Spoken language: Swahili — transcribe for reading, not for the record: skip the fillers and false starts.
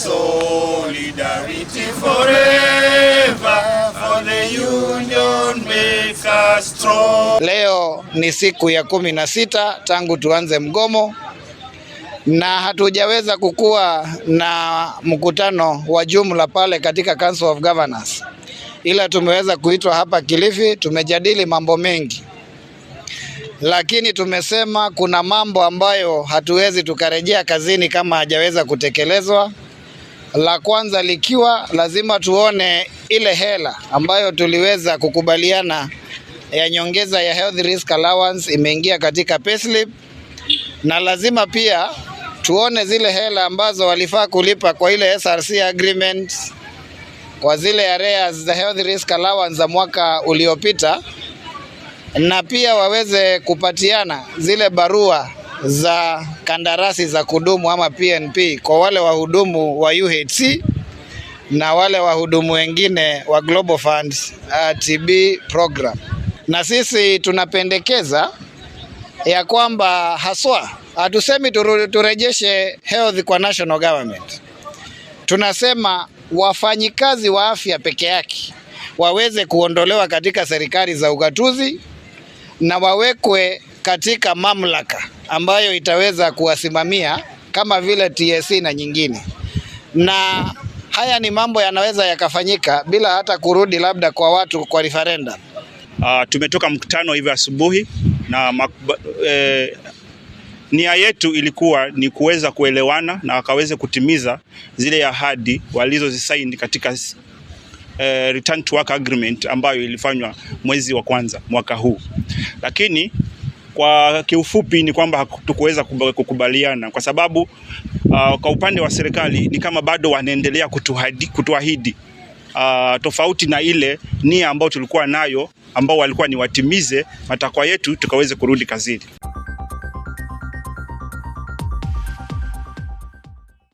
Solidarity forever, for the union makes us strong. Leo ni siku ya 16 tangu tuanze mgomo, na hatujaweza kukua na mkutano wa jumla pale katika Council of Governors, ila tumeweza kuitwa hapa Kilifi. Tumejadili mambo mengi, lakini tumesema kuna mambo ambayo hatuwezi tukarejea kazini kama hajaweza kutekelezwa. La kwanza likiwa lazima tuone ile hela ambayo tuliweza kukubaliana ya nyongeza ya health risk allowance imeingia katika payslip, na lazima pia tuone zile hela ambazo walifaa kulipa kwa ile SRC agreement kwa zile areas za health risk allowance za mwaka uliopita, na pia waweze kupatiana zile barua za kandarasi za kudumu ama PNP kwa wale wahudumu wa UHC na wale wahudumu wengine wa Global Fund TB program. Na sisi tunapendekeza ya kwamba haswa hatusemi turejeshe health kwa national government. Tunasema wafanyikazi wa afya peke yake waweze kuondolewa katika serikali za ugatuzi na wawekwe katika mamlaka ambayo itaweza kuwasimamia kama vile TSC na nyingine. Na haya ni mambo yanaweza yakafanyika bila hata kurudi labda kwa watu kwa referendum. Tumetoka mkutano hivi asubuhi na nia yetu ilikuwa ni kuweza kuelewana na wakaweze kutimiza zile ahadi walizozisaini katika return to work agreement ambayo ilifanywa mwezi wa kwanza mwaka huu. Lakini kwa kiufupi ni kwamba hatukuweza kukubaliana kwa sababu kwa upande wa serikali ni kama bado wanaendelea kutuahidi tofauti na ile nia ambayo tulikuwa nayo, ambao walikuwa ni watimize matakwa yetu tukaweze kurudi kazini.